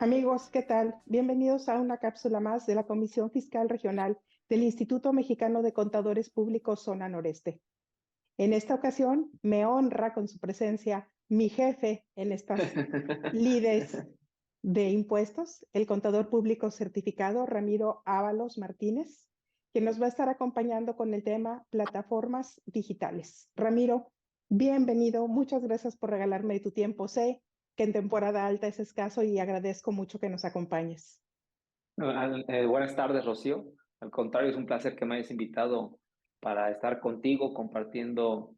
Amigos, ¿qué tal? Bienvenidos a una cápsula más de la Comisión Fiscal Regional del Instituto Mexicano de Contadores Públicos Zona Noreste. En esta ocasión me honra con su presencia mi jefe en estas lides de impuestos, el contador público certificado Ramiro Ábalos Martínez, que nos va a estar acompañando con el tema plataformas digitales. Ramiro, bienvenido. Muchas gracias por regalarme de tu tiempo. Sé que en temporada alta es escaso y agradezco mucho que nos acompañes. Buenas tardes, Rocío. Al contrario, es un placer que me hayas invitado para estar contigo, compartiendo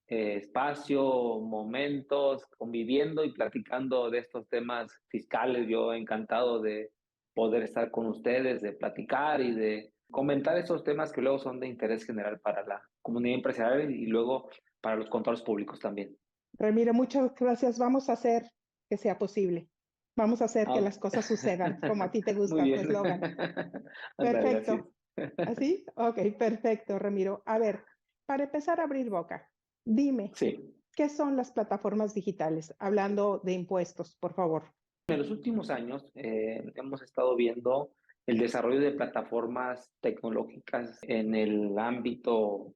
espacio, momentos, conviviendo y platicando de estos temas fiscales. Yo encantado de poder estar con ustedes, de platicar y de comentar esos temas que luego son de interés general para la comunidad empresarial y luego para los contadores públicos también. Ramiro, muchas gracias. Vamos a hacer que sea posible. Vamos a hacer que Ah, las cosas sucedan como a ti te Muy gusta tu bien. eslogan. Ándale, así es. Perfecto. ¿Así? Ok, perfecto, Ramiro. A ver, para empezar a abrir boca, dime, Sí. ¿qué son las plataformas digitales? Hablando de impuestos, por favor. En los últimos años hemos estado viendo el desarrollo de plataformas tecnológicas en el ámbito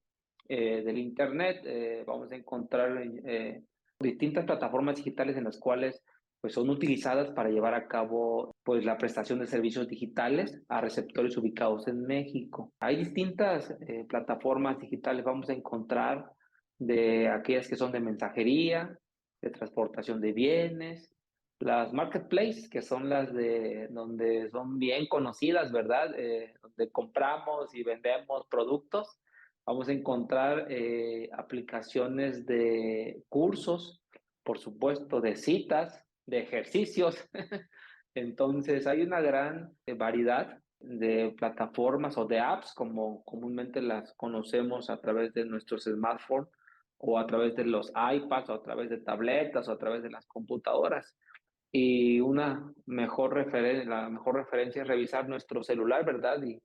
del Internet. Vamos a encontrar distintas plataformas digitales en las cuales pues, son utilizadas para llevar a cabo pues, la prestación de servicios digitales a receptores ubicados en México. Hay distintas plataformas digitales, vamos a encontrar de aquellas que son de mensajería, de transportación de bienes, las marketplaces, que son las de donde son bien conocidas, ¿verdad? Donde compramos y vendemos productos. Vamos a encontrar aplicaciones de cursos, por supuesto, de citas, de ejercicios. Entonces, hay una gran variedad de plataformas o de apps, como comúnmente las conocemos a través de nuestros smartphones o a través de los iPads o a través de tabletas o a través de las computadoras. Y la mejor referencia es revisar nuestro celular, ¿verdad? Y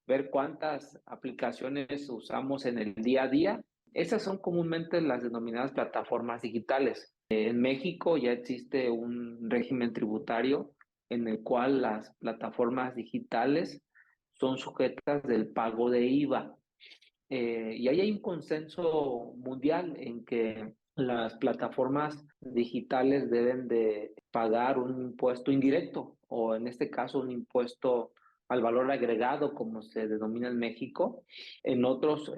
ver cuántas aplicaciones usamos en el día a día. Esas son comúnmente las denominadas plataformas digitales. En México ya existe un régimen tributario en el cual las plataformas digitales son sujetas del pago de IVA. Y ahí hay un consenso mundial en que las plataformas digitales deben de pagar un impuesto indirecto o en este caso un impuesto al valor agregado, como se denomina en México. En otros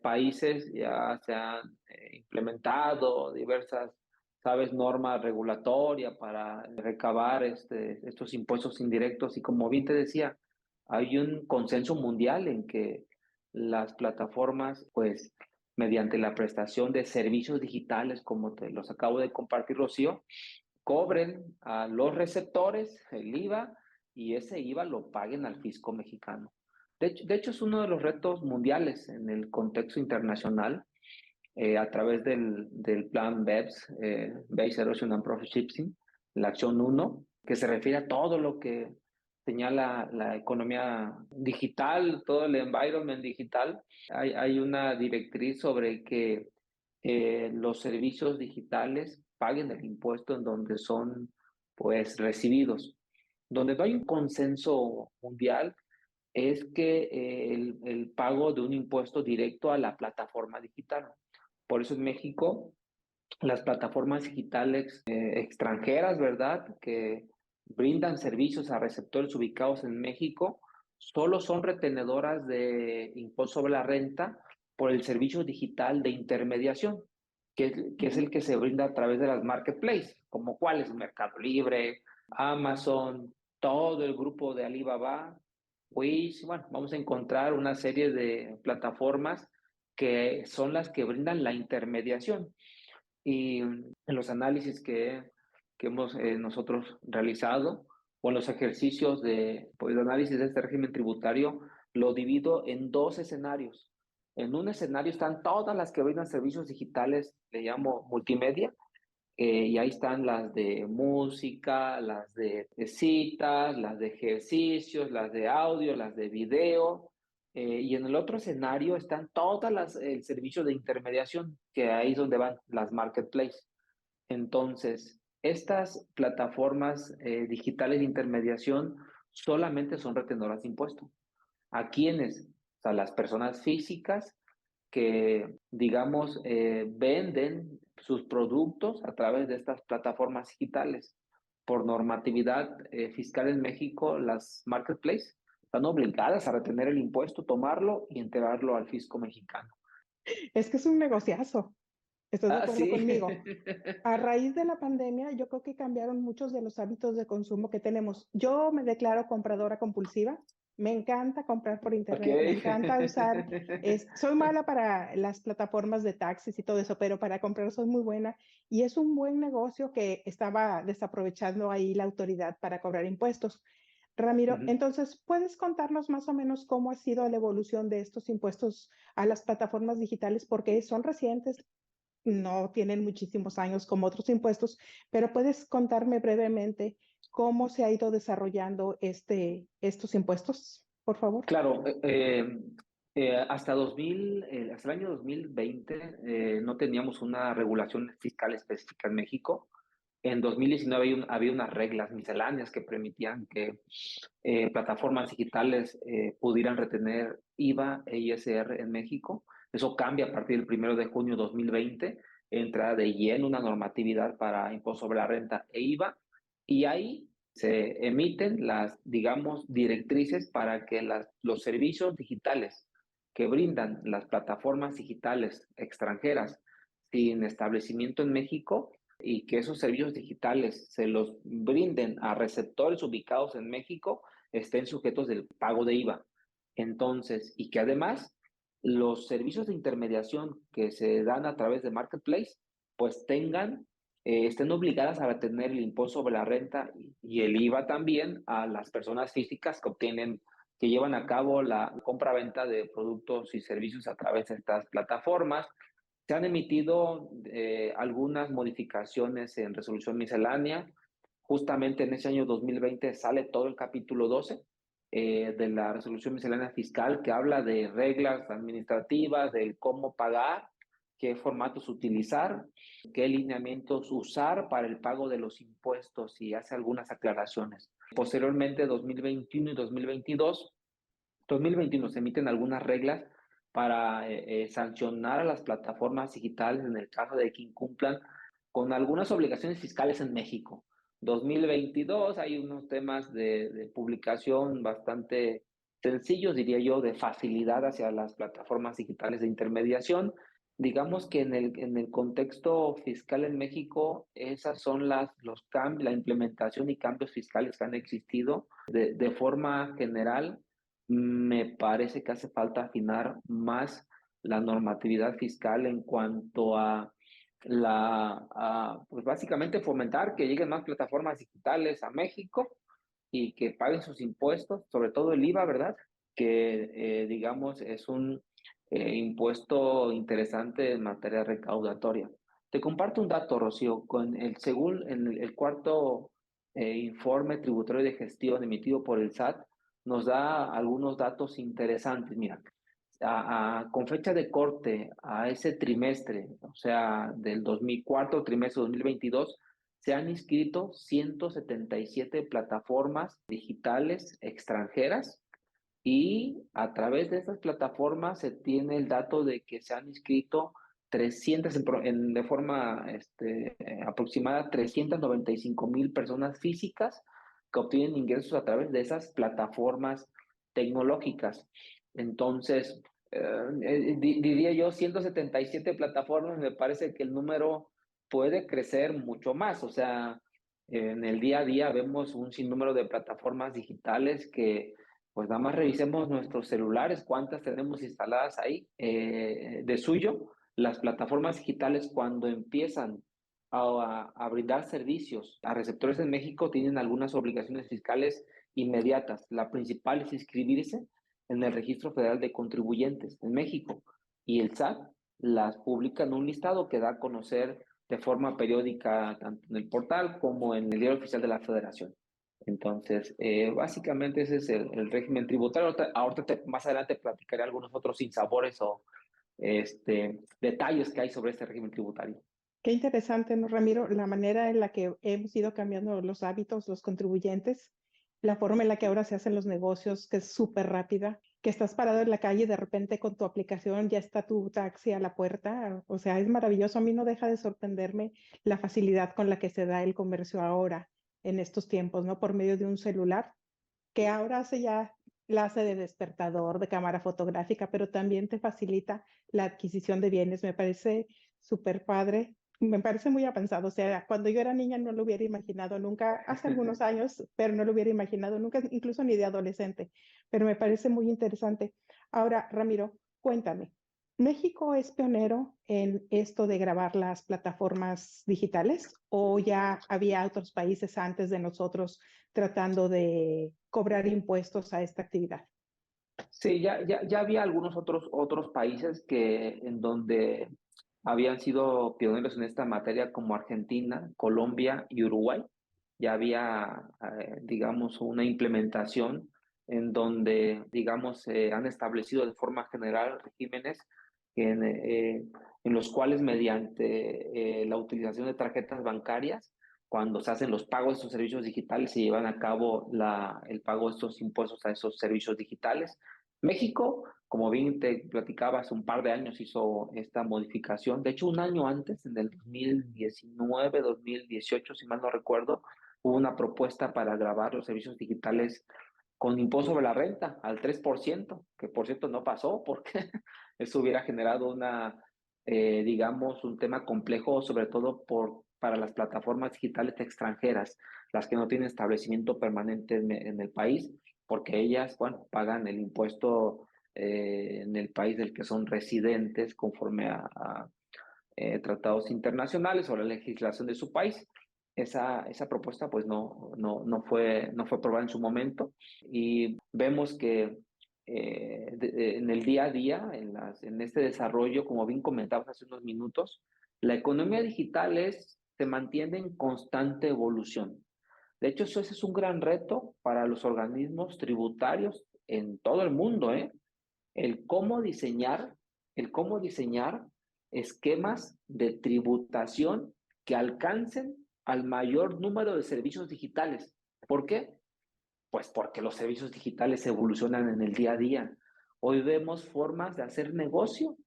países ya se han implementado diversas, sabes, normas regulatorias para recabar estos impuestos indirectos y como bien te decía, hay un consenso mundial en que las plataformas, pues, mediante la prestación de servicios digitales, como te los acabo de compartir, Rocío, cobren a los receptores el IVA y ese IVA lo paguen al fisco mexicano. De hecho, es uno de los retos mundiales en el contexto internacional a través del plan BEPS, Base Erosion and Profit Shifting, la acción uno, que se refiere a todo lo que señala la economía digital, todo el environment digital. Hay una directriz sobre que los servicios digitales paguen el impuesto en donde son pues recibidos. Donde no hay un consenso mundial es que el pago de un impuesto directo a la plataforma digital. Por eso en México las plataformas digitales extranjeras, ¿verdad? Que brindan servicios a receptores ubicados en México, solo son retenedoras de impuesto sobre la renta por el servicio digital de intermediación, que es el que se brinda a través de las marketplaces, como cuáles, Mercado Libre, Amazon, todo el grupo de Alibaba, Wish. Bueno, vamos a encontrar una serie de plataformas que son las que brindan la intermediación. Y en los análisis que hemos nosotros realizado o en los ejercicios de análisis de este régimen tributario, lo divido en dos escenarios. En un escenario están todas las que brindan servicios digitales, le llamo multimedia, y ahí están las de música, las de citas, las de ejercicios, las de audio, las de video. Y en el otro escenario están todas el servicio de intermediación, que ahí es donde van las marketplaces. Entonces, Estas plataformas digitales de intermediación solamente son retenedoras de impuestos. ¿A quiénes? O sea, las personas físicas que, digamos, venden sus productos a través de estas plataformas digitales. Por normatividad fiscal en México, las marketplaces están obligadas a retener el impuesto, tomarlo y entregarlo al fisco mexicano. Es que es un negociazo. ¿Estás de Ah, acuerdo sí. conmigo? A raíz de la pandemia, yo creo que cambiaron muchos de los hábitos de consumo que tenemos. Yo me declaro compradora compulsiva. Me encanta comprar por Ok. internet, me encanta usar, soy mala para las plataformas de taxis y todo eso, pero para comprar soy muy buena y es un buen negocio que estaba desaprovechando ahí la autoridad para cobrar impuestos. Ramiro, Ujú. entonces, ¿puedes contarnos más o menos cómo ha sido la evolución de estos impuestos a las plataformas digitales? Porque son recientes, no tienen muchísimos años como otros impuestos, pero puedes contarme brevemente cómo se ha ido desarrollando estos impuestos, por favor. Claro, hasta el año 2020 no teníamos una regulación fiscal específica en México. En 2019 había unas reglas misceláneas que permitían que plataformas digitales pudieran retener IVA e ISR en México. Eso cambia a partir del 1 de junio de 2020. Entra de lleno una normatividad para impuesto sobre la renta e IVA. Y ahí se emiten las, digamos, directrices para que los servicios digitales que brindan las plataformas digitales extranjeras sin establecimiento en México y que esos servicios digitales se los brinden a receptores ubicados en México estén sujetos del pago de IVA. Entonces, y que además los servicios de intermediación que se dan a través de Marketplace, pues estén obligadas a retener el impuesto sobre la renta y el IVA también a las personas físicas que llevan a cabo la compra-venta de productos y servicios a través de estas plataformas. Se han emitido algunas modificaciones en resolución miscelánea. Justamente en ese año 2020 sale todo el capítulo 12 de la resolución miscelánea fiscal que habla de reglas administrativas, del cómo pagar, qué formatos utilizar, qué lineamientos usar para el pago de los impuestos y hace algunas aclaraciones. Posteriormente, 2021 y 2021 se emiten algunas reglas para sancionar a las plataformas digitales en el caso de que incumplan con algunas obligaciones fiscales en México. 2022 hay unos temas de publicación bastante sencillos, diría yo, de facilidad hacia las plataformas digitales de intermediación. Digamos que en el contexto fiscal en México, esas son los cambios, la implementación y cambios fiscales que han existido de forma general. Me parece que hace falta afinar más la normatividad fiscal en cuanto a pues básicamente fomentar que lleguen más plataformas digitales a México y que paguen sus impuestos, sobre todo el IVA, ¿verdad? Que digamos es un impuesto interesante en materia recaudatoria. Te comparto un dato, Rocío, según el cuarto informe tributario de gestión emitido por el SAT, nos da algunos datos interesantes. Mira, con fecha de corte a ese trimestre, o sea, del cuarto trimestre de 2022, se han inscrito 177 plataformas digitales extranjeras y a través de estas plataformas se tiene el dato de que se han inscrito 300, de forma aproximada, 395,000 personas físicas que obtienen ingresos a través de esas plataformas tecnológicas. Entonces, diría yo, 177 plataformas, me parece que el número puede crecer mucho más. O sea, en el día a día vemos un sinnúmero de plataformas digitales que pues nada más revisemos nuestros celulares, cuántas tenemos instaladas ahí. De suyo, las plataformas digitales cuando empiezan a brindar servicios a receptores en México tienen algunas obligaciones fiscales inmediatas. La principal es inscribirse en el Registro Federal de Contribuyentes en México y el SAT las publica en un listado que da a conocer de forma periódica tanto en el portal como en el diario oficial de la Federación. Entonces, básicamente ese es el régimen tributario. Más adelante platicaré algunos otros sinsabores o detalles que hay sobre este régimen tributario. Qué interesante, ¿no, Ramiro? La manera en la que hemos ido cambiando los hábitos, los contribuyentes, la forma en la que ahora se hacen los negocios, que es súper rápida, que estás parado en la calle y de repente con tu aplicación ya está tu taxi a la puerta. O sea, es maravilloso. A mí no deja de sorprenderme la facilidad con la que se da el comercio ahora, en estos tiempos, ¿no? Por medio de un celular que ahora hace ya la hace de despertador, de cámara fotográfica, pero también te facilita la adquisición de bienes. Me parece súper padre, me parece muy avanzado. O sea, cuando yo era niña no lo hubiera imaginado nunca, hace algunos años, pero no lo hubiera imaginado nunca, incluso ni de adolescente, pero me parece muy interesante. Ahora, Ramiro, cuéntame. ¿México es pionero en esto de grabar las plataformas digitales o ya había otros países antes de nosotros tratando de cobrar impuestos a esta actividad? Sí, ya había algunos otros países en donde habían sido pioneros en esta materia, como Argentina, Colombia y Uruguay. Ya había, digamos, una implementación en donde, digamos, se han establecido de forma general regímenes en, eh, en los cuales mediante la utilización de tarjetas bancarias, cuando se hacen los pagos de estos servicios digitales, se llevan a cabo el pago de estos impuestos a esos servicios digitales. México, como bien te platicaba, hace un par de años hizo esta modificación. De hecho, un año antes, en el 2019, 2018, si mal no recuerdo, hubo una propuesta para grabar los servicios digitales con impuesto sobre la renta al 3%, que por cierto no pasó porque eso hubiera generado digamos, un tema complejo, sobre todo para las plataformas digitales extranjeras, las que no tienen establecimiento permanente en el país, porque ellas, bueno, pagan el impuesto en el país del que son residentes conforme a tratados internacionales o la legislación de su país. Esa propuesta pues no fue aprobada en su momento y vemos que en el día a día, en este desarrollo, como bien comentabas hace unos minutos, la economía digital se mantiene en constante evolución. De hecho, ese es un gran reto para los organismos tributarios en todo el mundo, ¿eh? El cómo diseñar, el cómo diseñar esquemas de tributación que alcancen al mayor número de servicios digitales. ¿Por qué? Pues porque los servicios digitales evolucionan en el día a día. Hoy vemos formas de hacer negocio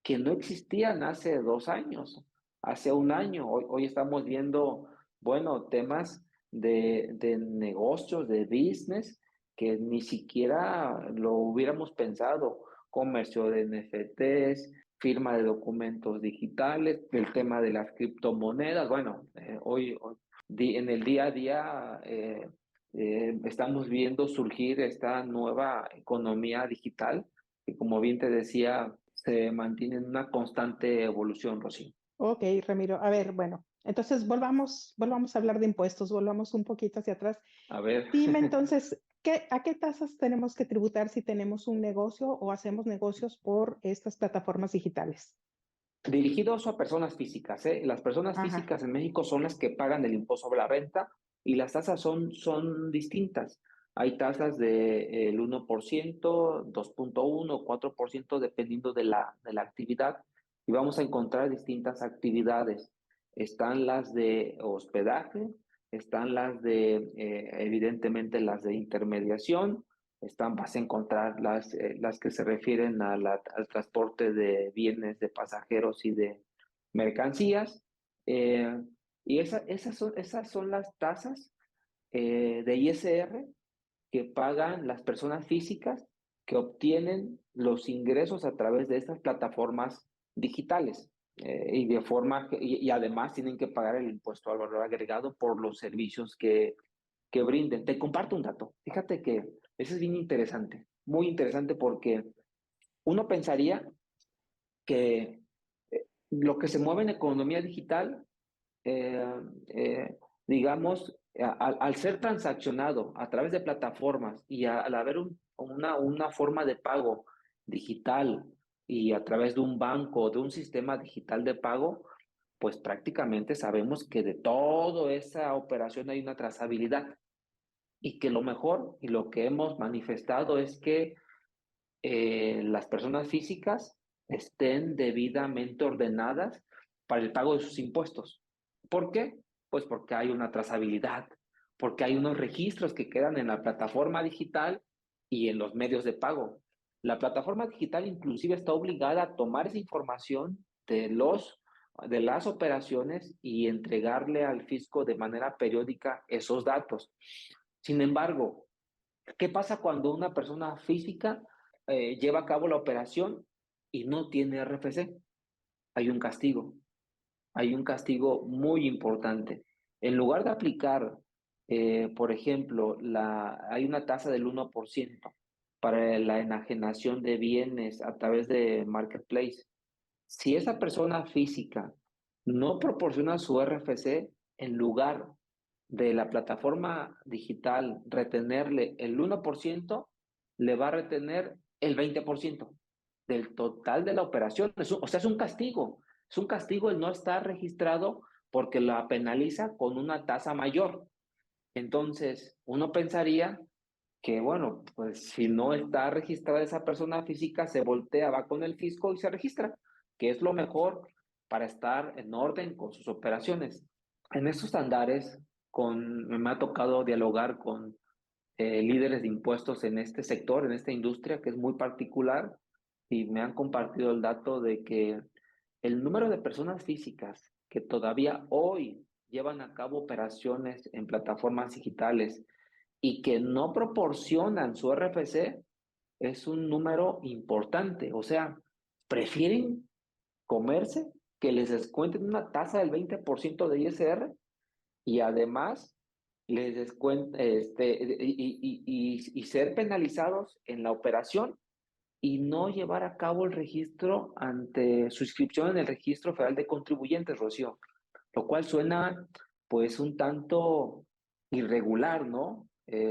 que no existían hace 2 años, hace un año. Hoy estamos viendo, bueno, temas de negocios, de business, que ni siquiera lo hubiéramos pensado. Comercio de NFTs, firma de documentos digitales, el tema de las criptomonedas. Bueno, en el día a día estamos viendo surgir esta nueva economía digital que, como bien te decía, se mantiene en una constante evolución, Rocío. Ok, Ramiro. A ver, bueno, entonces volvamos a hablar de impuestos, volvamos un poquito hacia atrás. A ver, Dime entonces, ¿a qué tasas tenemos que tributar si tenemos un negocio o hacemos negocios por estas plataformas digitales? dirigidos a personas físicas, ¿eh? Las personas Ajá. físicas en México son las que pagan el impuesto sobre la renta y las tasas son distintas. Hay tasas del 1%, 2.1, 4%, dependiendo de la actividad. Y vamos a encontrar distintas actividades. Están las de hospedaje, están evidentemente, las de intermediación. Vas a encontrar las que se refieren al transporte de bienes, de pasajeros y de mercancías. Eh, y esas son las tasas de ISR que pagan las personas físicas que obtienen los ingresos a través de estas plataformas digitales. Y además tienen que pagar el impuesto al valor agregado por los servicios que brinden. Te comparto un dato. Fíjate que eso es bien interesante, muy interesante porque uno pensaría que lo que se mueve en economía digital, eh, digamos, al ser transaccionado a través de plataformas y al haber una forma de pago digital y a través de un banco, de un sistema digital de pago, pues prácticamente sabemos que de toda esa operación hay una trazabilidad y que lo mejor y lo que hemos manifestado es que las personas físicas estén debidamente ordenadas para el pago de sus impuestos. ¿Por qué? Pues porque hay una trazabilidad, porque hay unos registros que quedan en la plataforma digital y en los medios de pago. La plataforma digital inclusive está obligada a tomar esa información de las operaciones y entregarle al fisco de manera periódica esos datos. Sin embargo, ¿qué pasa cuando una persona física lleva a cabo la operación y no tiene RFC? Hay un castigo. Hay un castigo muy importante. En lugar de aplicar, por ejemplo, hay una tasa del 1% para la enajenación de bienes a través de Marketplace. Si esa persona física no proporciona su RFC, en lugar de la plataforma digital retenerle el 1%, le va a retener el 20% del total de la operación. O sea, es un castigo. Es un castigo el no estar registrado porque la penaliza con una tasa mayor. Entonces, uno pensaría que, bueno, pues si no está registrada esa persona física, se voltea, va con el fisco y se registra, que es lo mejor para estar en orden con sus operaciones. En estos andares, me ha tocado dialogar con líderes de impuestos en este sector, en esta industria, que es muy particular, y me han compartido el dato de que el número de personas físicas que todavía hoy llevan a cabo operaciones en plataformas digitales y que no proporcionan su RFC es un número importante. O sea, prefieren comerse que les descuenten una tasa del 20% de ISR y además les descuenten y ser penalizados en la operación y no llevar a cabo el registro ante suscripción en el Registro Federal de Contribuyentes, Rocío, lo cual suena pues un tanto irregular, ¿no?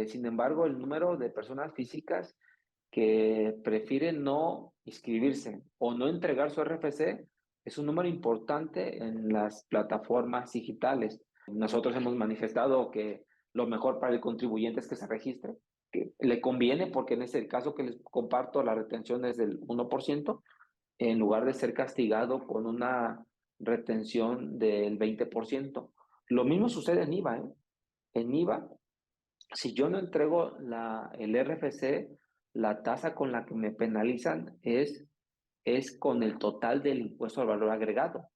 Sin embargo, el número de personas físicas que prefieren no inscribirse o no entregar su RFC es un número importante en las plataformas digitales. Nosotros hemos manifestado que lo mejor para el contribuyente es que se registre, que le conviene porque en ese caso que les comparto la retención es del 1%, en lugar de ser castigado con una retención del 20%. Lo mismo sucede en IVA, ¿eh? En IVA, si yo no entrego el RFC, la tasa con la que me penalizan es con el total del impuesto al valor agregado.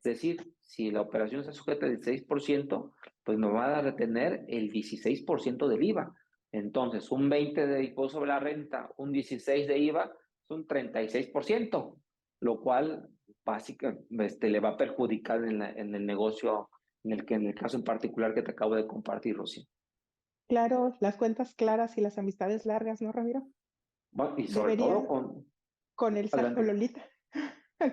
Es decir, si la operación está sujeta al 16%, pues me va a retener el 16% del IVA. Entonces, un 20 de impuesto sobre la renta, un 16 de IVA, es un 36%, lo cual básicamente le va a perjudicar en el negocio, en el caso en particular que te acabo de compartir, Rocío. Claro, las cuentas claras y las amistades largas, ¿no, Ramiro? Bueno, y sobre todo Debería, con el SAT o adelante. Lolita,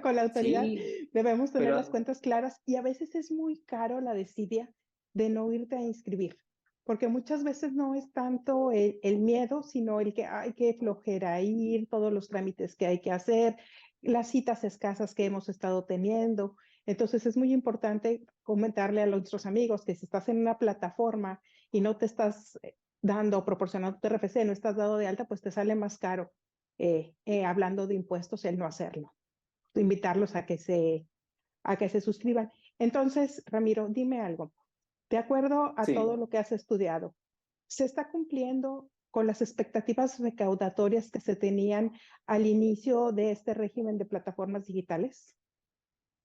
con la autoridad, Sí, debemos tener las pero cuentas claras y a veces es muy caro la desidia de no irte a inscribir, porque muchas veces no es tanto el miedo, sino el que hay que flojera ir, todos los trámites que hay que hacer, las citas escasas que hemos estado teniendo. Entonces es muy importante comentarle a nuestros amigos que si estás en una plataforma y no te estás dando o proporcionando tu RFC, no estás dado de alta, pues te sale más caro hablando de impuestos el no hacerlo, invitarlos a que se suscriban. Entonces, Ramiro, dime algo. De acuerdo a todo sí. lo que has estudiado, ¿se está cumpliendo con las expectativas recaudatorias que se tenían al inicio de este régimen de plataformas digitales?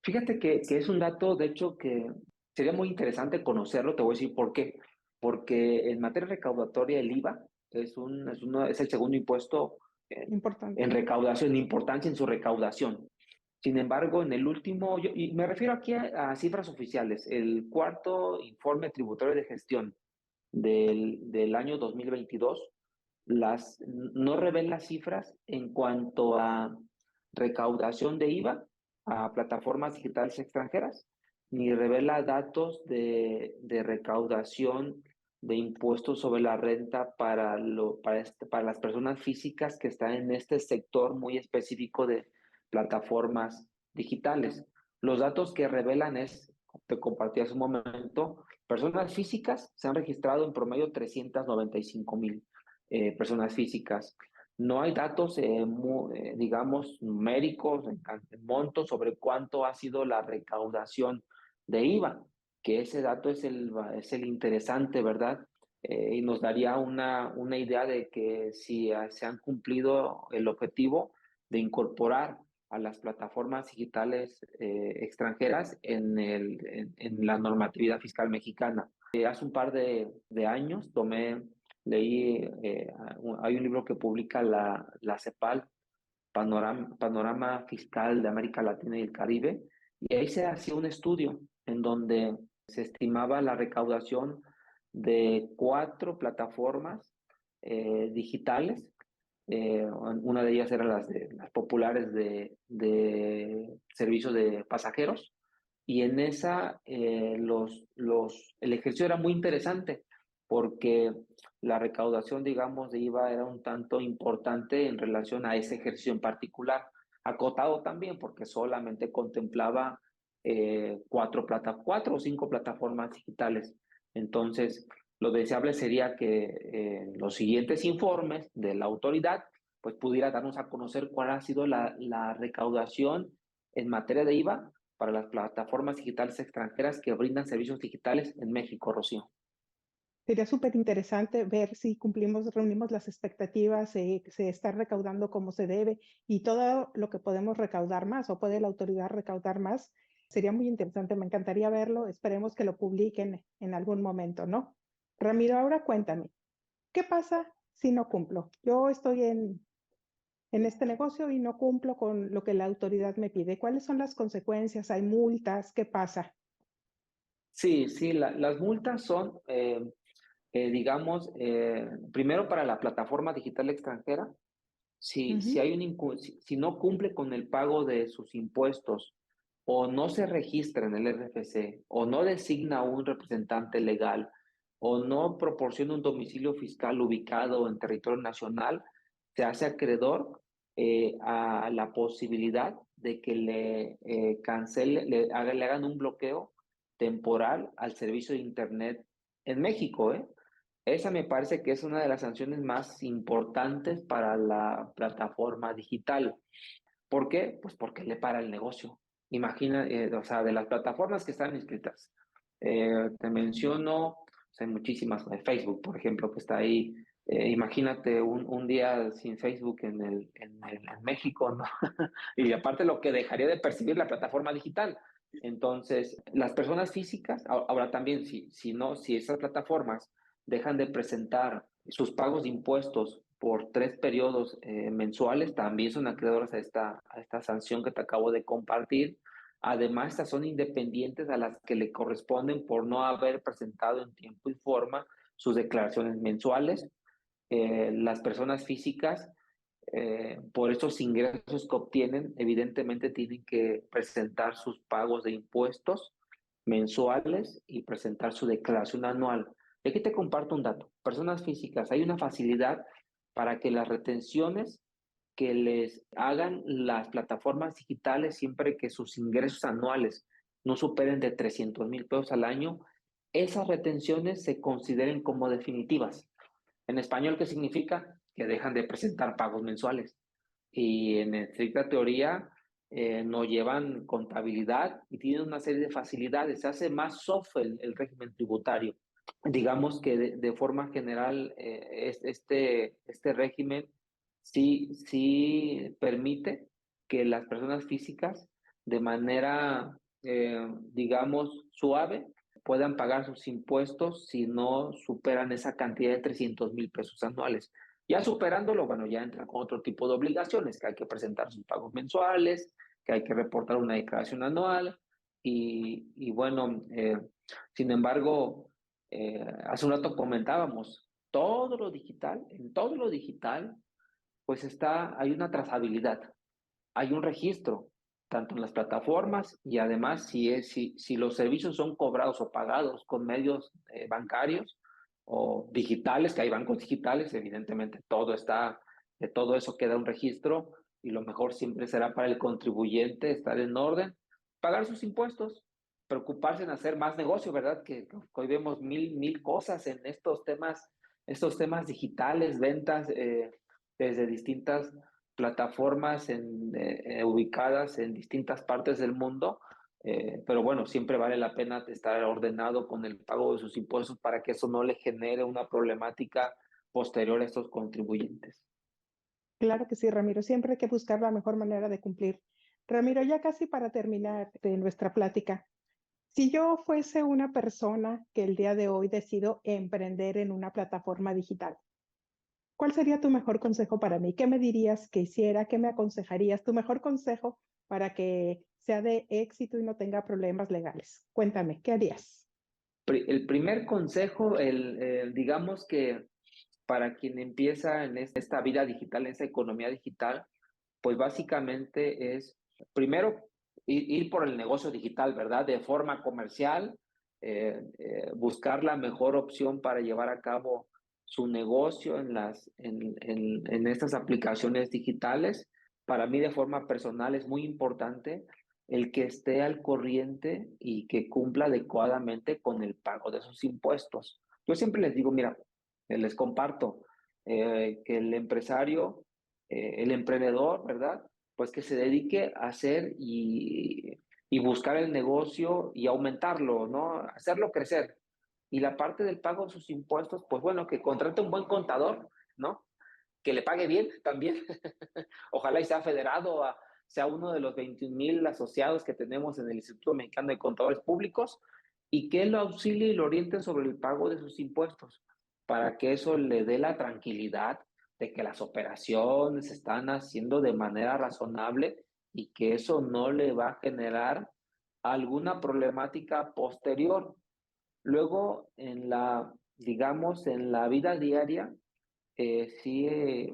Fíjate que es un dato, de hecho, que sería muy interesante conocerlo. Te voy a decir por qué. Porque en materia recaudatoria el IVA es el segundo impuesto en Importante. recaudación, en importancia en su recaudación. Sin embargo, en el último, y me refiero aquí a cifras oficiales, el cuarto informe tributario de gestión del año 2022 no revela cifras en cuanto a recaudación de IVA a plataformas digitales extranjeras, ni revela datos de recaudación de impuestos sobre la renta para las personas físicas que están en este sector muy específico de plataformas digitales. Los datos que revelan te compartí hace un momento, personas físicas se han registrado en promedio 395,000 personas físicas. No hay datos, digamos, numéricos en montos sobre cuánto ha sido la recaudación de IVA, que ese dato es el interesante, ¿verdad? Y nos daría una idea de que si se han cumplido el objetivo de incorporar a las plataformas digitales extranjeras en la normatividad fiscal mexicana. Hace un par de años leí, hay un libro que publica la CEPAL, Panorama Fiscal de América Latina y el Caribe, y ahí se hacía un estudio en donde se estimaba la recaudación de 4 plataformas digitales. Una de ellas era las populares de servicios de pasajeros, y en esa el ejercicio era muy interesante porque la recaudación, digamos, de IVA era un tanto importante en relación a ese ejercicio en particular, acotado también porque solamente contemplaba 4 o 5 plataformas digitales. Entonces, lo deseable sería que los siguientes informes de la autoridad pues pudiera darnos a conocer cuál ha sido la recaudación en materia de IVA para las plataformas digitales extranjeras que brindan servicios digitales en México, Rocío. Sería súper interesante ver si reunimos las expectativas, se está recaudando como se debe y todo lo que podemos recaudar más o puede la autoridad recaudar más. Sería muy interesante, me encantaría verlo. Esperemos que lo publiquen en algún momento, ¿no? Ramiro, ahora cuéntame, ¿qué pasa si no cumplo? Yo estoy en este negocio y no cumplo con lo que la autoridad me pide. ¿Cuáles son las consecuencias? ¿Hay multas? ¿Qué pasa? Sí, sí, las multas son, digamos, primero para la plataforma digital extranjera. Si Ujú. hay si no cumple con el pago de sus impuestos, o no se registra en el RFC, o no designa un representante legal, o no proporciona un domicilio fiscal ubicado en territorio nacional, se hace acreedor a la posibilidad de que le hagan un bloqueo temporal al servicio de Internet en México, ¿eh? Esa me parece que es una de las sanciones más importantes para la plataforma digital. ¿Por qué? Pues porque le para el negocio. Imagina, o sea, de las plataformas que están inscritas. Te menciono, o sea, hay muchísimas, Facebook, por ejemplo, que está ahí. Imagínate un día sin Facebook en México, ¿no? Y aparte lo que dejaría de percibir la plataforma digital. Entonces, las personas físicas, ahora también, si esas plataformas dejan de presentar sus pagos de impuestos por 3 periodos mensuales, también son acreedoras a esta sanción que te acabo de compartir. Además, estas son independientes a las que le corresponden por no haber presentado en tiempo y forma sus declaraciones mensuales. Las personas físicas, por esos ingresos que obtienen, evidentemente tienen que presentar sus pagos de impuestos mensuales y presentar su declaración anual. Y aquí te comparto un dato. Personas físicas, hay una facilidad para que las retenciones que les hagan las plataformas digitales siempre que sus ingresos anuales no superen de 300,000 pesos al año, esas retenciones se consideren como definitivas. En español, ¿qué significa? Que dejan de presentar pagos mensuales. Y en estricta teoría, no llevan contabilidad y tienen una serie de facilidades. Se hace más soft el régimen tributario. Digamos que de forma general, este régimen sí permite que las personas físicas, de manera, digamos, suave, puedan pagar sus impuestos si no superan esa cantidad de 300,000 pesos anuales. Ya superándolo, bueno, ya entra con otro tipo de obligaciones, que hay que presentar sus pagos mensuales, que hay que reportar una declaración anual, y bueno, sin embargo, hace un rato comentábamos, en todo lo digital, pues hay una trazabilidad, hay un registro, tanto en las plataformas y además si los servicios son cobrados o pagados con medios bancarios o digitales, que hay bancos digitales, evidentemente de todo eso queda un registro, y lo mejor siempre será para el contribuyente estar en orden, pagar sus impuestos, preocuparse en hacer más negocio, ¿verdad? Que hoy vemos mil cosas en estos temas digitales, ventas. desde distintas plataformas ubicadas en distintas partes del mundo, pero bueno, siempre vale la pena estar ordenado con el pago de sus impuestos para que eso no le genere una problemática posterior a estos contribuyentes. Claro que sí, Ramiro. Siempre hay que buscar la mejor manera de cumplir. Ramiro, ya casi para terminar nuestra plática, si yo fuese una persona que el día de hoy decido emprender en una plataforma digital, ¿cuál sería tu mejor consejo para mí? ¿Qué me dirías que hiciera? ¿Qué me aconsejarías? Tu mejor consejo para que sea de éxito y no tenga problemas legales. Cuéntame, ¿qué harías? El primer consejo, digamos que para quien empieza en esta vida digital, en esta economía digital, pues básicamente es, primero, ir por el negocio digital, ¿verdad? De forma comercial, buscar la mejor opción para llevar a cabo su negocio en estas aplicaciones digitales. Para mí, de forma personal, es muy importante el que esté al corriente y que cumpla adecuadamente con el pago de sus impuestos. Yo siempre les digo, mira, les comparto que el empresario, el emprendedor, ¿verdad? Pues que se dedique a hacer y buscar el negocio y aumentarlo, ¿no? Hacerlo crecer. Y la parte del pago de sus impuestos, pues bueno, que contrate un buen contador, ¿no? Que le pague bien también. Ojalá y sea federado, sea uno de los 21,000 asociados que tenemos en el Instituto Mexicano de Contadores Públicos y que lo auxilie y lo oriente sobre el pago de sus impuestos para que eso le dé la tranquilidad de que las operaciones se están haciendo de manera razonable y que eso no le va a generar alguna problemática posterior. Luego, digamos, en la vida diaria, sí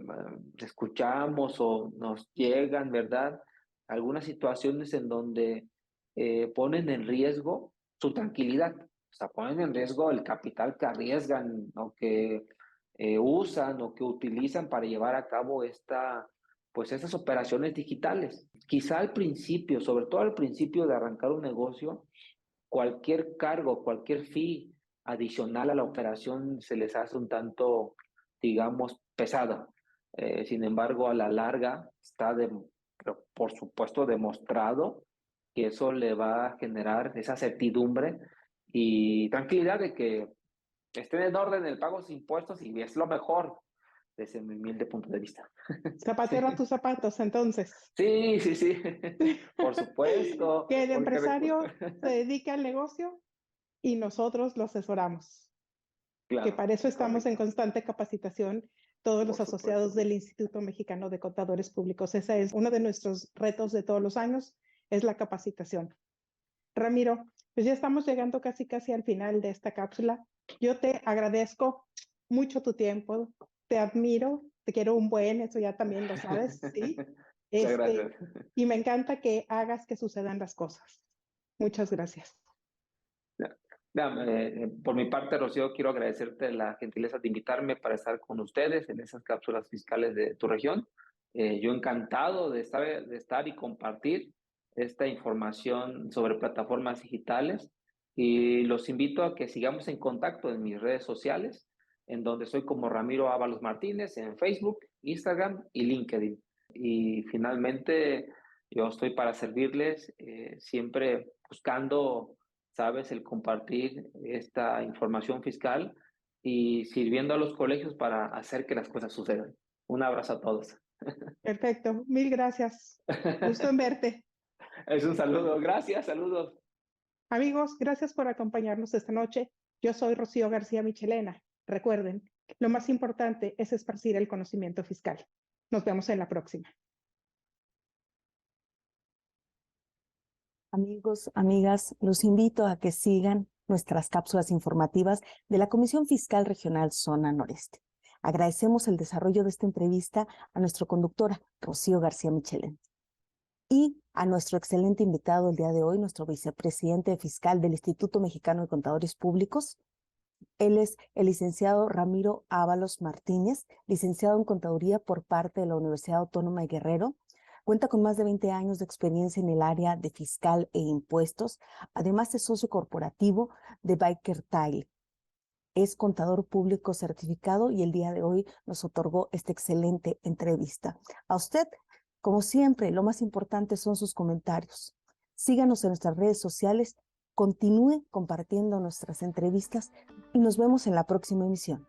escuchamos o nos llegan, ¿verdad? Algunas situaciones en donde ponen en riesgo su tranquilidad, o sea, ponen en riesgo el capital que arriesgan o que usan o que utilizan para llevar a cabo pues estas operaciones digitales. Quizá al principio, sobre todo al principio de arrancar un negocio, cualquier cargo, cualquier fee adicional a la operación se les hace un tanto, digamos, pesada. Sin embargo, a la larga por supuesto, demostrado que eso le va a generar esa certidumbre y tranquilidad de que estén en orden el pago de sus impuestos y es lo mejor desde mi humilde punto de vista. Zapatero a tus zapatos, entonces. Sí, sí, sí, por supuesto, Que el porque empresario se dedique al negocio y nosotros lo asesoramos. Que claro, para eso estamos en correcto, constante capacitación todos los por asociados supuesto. del Instituto Mexicano de Contadores Públicos. Ese es uno de nuestros retos de todos los años, es la capacitación. Ramiro, pues ya estamos llegando casi al final de esta cápsula. Yo te agradezco mucho tu tiempo, te admiro, te quiero un buen, eso ya también lo sabes, ¿sí? Muchas gracias. Y me encanta que hagas que sucedan las cosas. Muchas gracias. Por mi parte, Rocío, quiero agradecerte la gentileza de invitarme para estar con ustedes en esas cápsulas fiscales de tu región. Yo encantado de estar y compartir esta información sobre plataformas digitales y los invito a que sigamos en contacto en mis redes sociales, en donde soy como Ramiro Ábalos Martínez en Facebook, Instagram y LinkedIn. Y finalmente, yo estoy para servirles, siempre buscando, sabes, el compartir esta información fiscal y sirviendo a los colegios para hacer que las cosas sucedan. Un abrazo a todos. Perfecto, mil gracias. Gusto en verte. Es un saludo. Gracias, saludos. Amigos, gracias por acompañarnos esta noche. Yo soy Rocío García Michelena. Recuerden, lo más importante es esparcir el conocimiento fiscal. Nos vemos en la próxima. Amigos, amigas, los invito a que sigan nuestras cápsulas informativas de la Comisión Fiscal Regional Zona Noreste. Agradecemos el desarrollo de esta entrevista a nuestra conductora, Rocío García Michelén, y a nuestro excelente invitado el día de hoy, nuestro vicepresidente fiscal del Instituto Mexicano de Contadores Públicos. Él es el licenciado Ramiro Ábalos Martínez, licenciado en Contaduría por parte de la Universidad Autónoma de Guerrero. Cuenta con más de 20 años de experiencia en el área de fiscal e impuestos, además es socio corporativo de Baker Tilly. es contador público certificado y el día de hoy nos otorgó esta excelente entrevista. A usted, como siempre, lo más importante son sus comentarios. Síganos en nuestras redes sociales, continúe compartiendo nuestras entrevistas y nos vemos en la próxima emisión.